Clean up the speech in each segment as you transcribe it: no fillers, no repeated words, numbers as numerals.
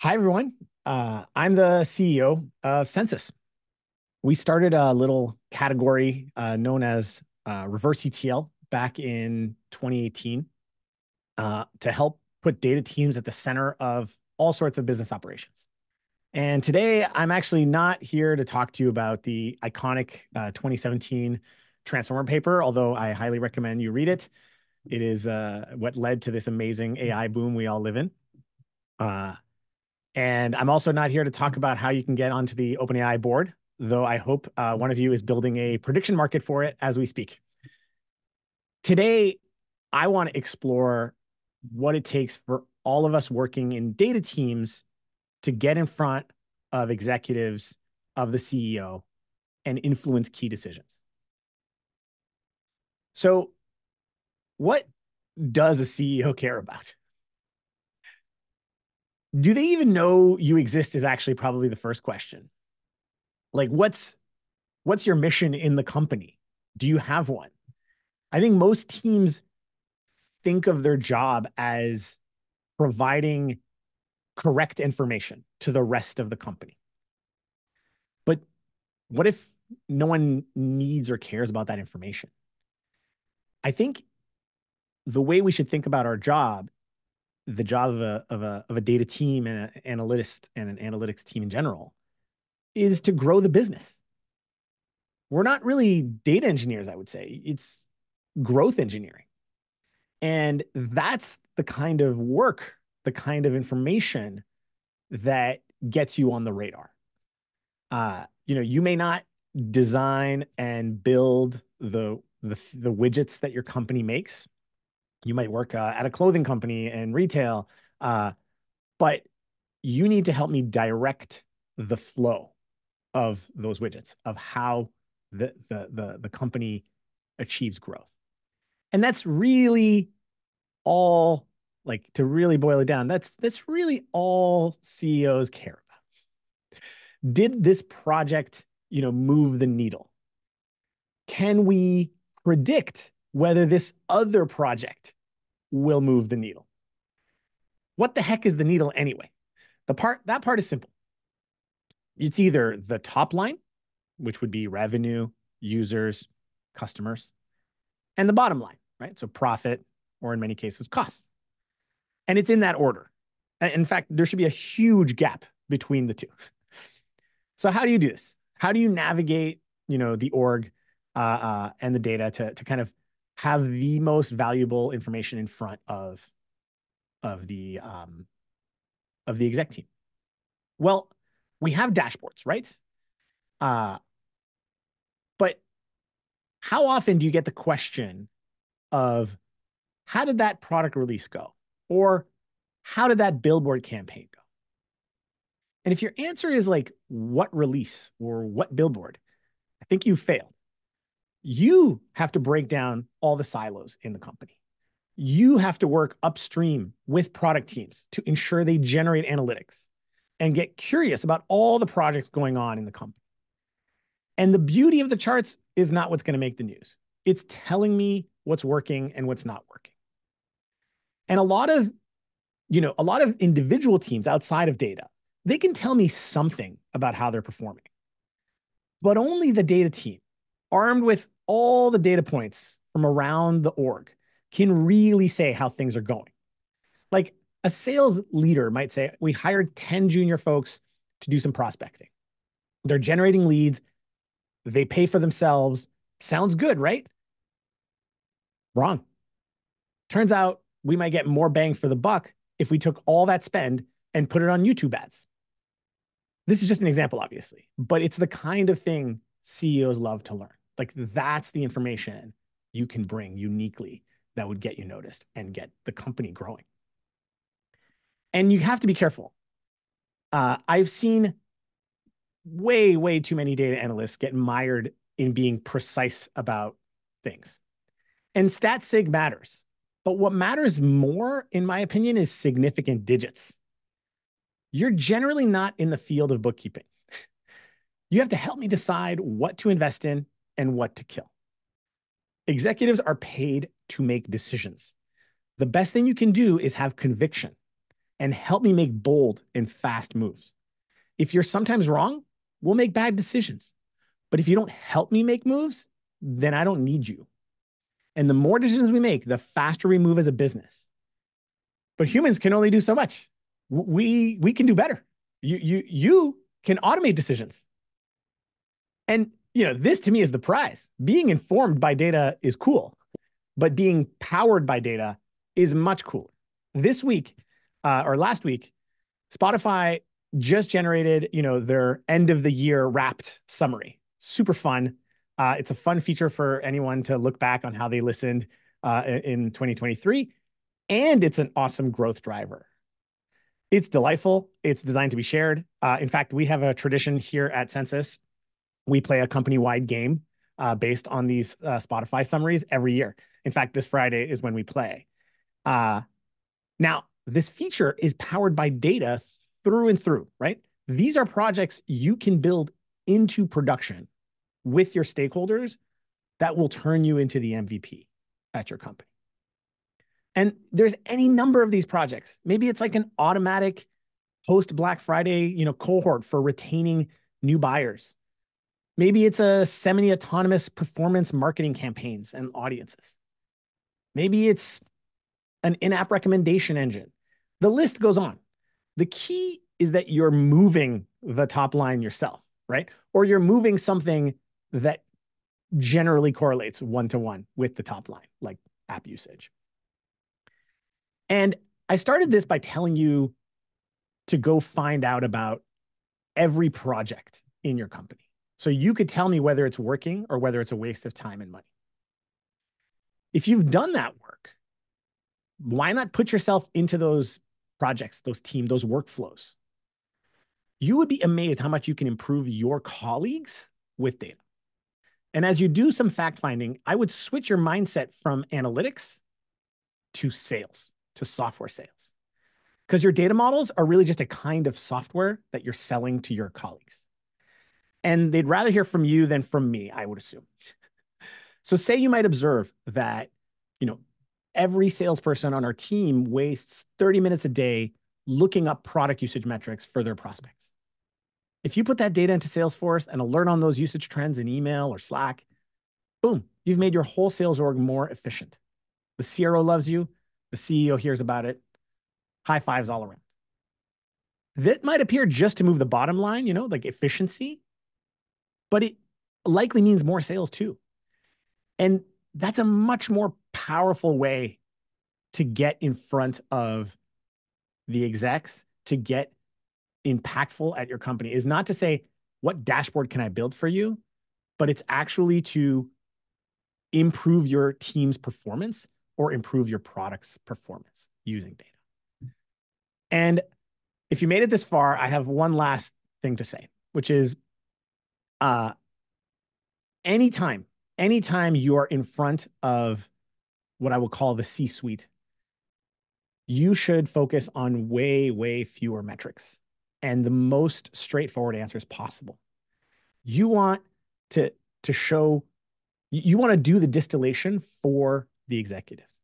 Hi, everyone. I'm the CEO of Census. We started a little category known as reverse ETL back in 2018 to help put data teams at the center of all sorts of business operations. And today, I'm actually not here to talk to you about the iconic 2017 Transformer paper, although I highly recommend you read it. It is what led to this amazing AI boom we all live in. Uh, And I'm also not here to talk about how you can get onto the OpenAI board, though I hope one of you is building a prediction market for it as we speak. Today, I want to explore what it takes for all of us working in data teams to get in front of executives of the CEO and influence key decisions. So, what does a CEO care about? Do they even know you exist is actually probably the first question. Like, what's your mission in the company? Do you have one? I think most teams think of their job as providing correct information to the rest of the company. But what if no one needs or cares about that information? I think the way we should think about our job, the job of a data team and an analyst and an analytics team in general, is to grow the business. We're not really data engineers, I would say. It's growth engineering. And that's the kind of work, the kind of information that gets you on the radar. You may not design and build the widgets that your company makes. You might work at a clothing company and retail, but you need to help me direct the flow of those widgets, of how the company achieves growth. And that's really all, like, to really boil it down, that's really all CEOs care about. Did this project, move the needle? Can we predict whether this other project will move the needle? What the heck is the needle anyway? That part is simple. It's either the top line, which would be revenue, users, customers, and the bottom line, right? So profit, or in many cases, costs. And it's in that order. In fact, there should be a huge gap between the two. So how do you do this? How do you navigate, the org and the data to kind of have the most valuable information in front of the exec team? Well, we have dashboards, right? Uh, but how often do you get the question of how did that product release go? Or how did that billboard campaign go? And if your answer is like, what release or what billboard, I think you failed. You have to break down all the silos in the company. You have to work upstream with product teams to ensure they generate analytics and get curious about all the projects going on in the company. And the beauty of the charts is not what's going to make the news. It's telling me what's working and what's not working. And a lot of individual teams outside of data, they can tell me something about how they're performing. But only the data team, armed with all the data points from around the org, can really say how things are going. Like, a sales leader might say, we hired 10 junior folks to do some prospecting. They're generating leads. They pay for themselves. Sounds good, right? Wrong. Turns out we might get more bang for the buck if we took all that spend and put it on YouTube ads. This is just an example, obviously, but it's the kind of thing CEOs love to learn. Like, that's the information you can bring uniquely that would get you noticed and get the company growing. And you have to be careful. I've seen way, way too many data analysts get mired in being precise about things. And stat sig matters. But what matters more, in my opinion, is significant digits. You're generally not in the field of bookkeeping. You have to help me decide what to invest in and what to kill. Executives are paid to make decisions. The best thing you can do is have conviction. and help me make bold and fast moves. If you're sometimes wrong, we'll make bad decisions. But if you don't help me make moves, then I don't need you. And the more decisions we make, the faster we move as a business. But humans can only do so much. We can do better. You can automate decisions. And this to me is the prize. Being informed by data is cool, but being powered by data is much cooler. This week, or last week, Spotify just generated, their end of the year wrapped summary. Super fun. It's a fun feature for anyone to look back on how they listened in 2023. And it's an awesome growth driver. It's delightful. It's designed to be shared. In fact, we have a tradition here at Sensis. We play a company-wide game based on these Spotify summaries every year. In fact, this Friday is when we play. Now, this feature is powered by data through and through, right? These are projects you can build into production with your stakeholders that will turn you into the MVP at your company. And there's any number of these projects. Maybe it's like an automatic post-Black Friday, cohort for retaining new buyers. Maybe it's a semi-autonomous performance marketing campaigns and audiences. Maybe it's an in-app recommendation engine. The list goes on. The key is that you're moving the top line yourself, right? Or you're moving something that generally correlates one-to-one with the top line, like app usage. And I started this by telling you to go find out about every project in your company. So you could tell me whether it's working or whether it's a waste of time and money. If you've done that work, why not put yourself into those projects, those teams, those workflows? You would be amazed how much you can improve your colleagues with data. And as you do some fact finding, I would switch your mindset from analytics to sales, to software sales. Because your data models are really just a kind of software that you're selling to your colleagues. And they'd rather hear from you than from me, I would assume. So say you might observe that, every salesperson on our team wastes 30 minutes a day looking up product usage metrics for their prospects. If you put that data into Salesforce and alert on those usage trends in email or Slack, boom, you've made your whole sales org more efficient. The CRO loves you. The CEO hears about it. High fives all around. That might appear just to move the bottom line, like efficiency, but it likely means more sales too. And that's a much more powerful way to get in front of the execs, to get impactful at your company, is not to say, what dashboard can I build for you? But it's actually to improve your team's performance or improve your product's performance using data. And if you made it this far, I have one last thing to say, which is anytime you are in front of what I will call the C-suite, you should focus on way, way fewer metrics and the most straightforward answers possible. You want to show, you want to do the distillation for the executives.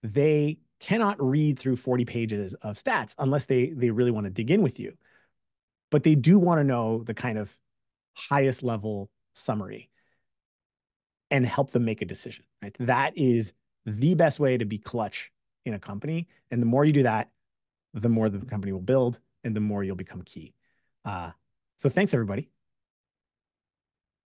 They cannot read through 40 pages of stats unless they really want to dig in with you. But they do want to know the kind of highest level summary and help them make a decision, right? That is the best way to be clutch in a company. And the more you do that, the more the company will build and the more you'll become key. So thanks, everybody.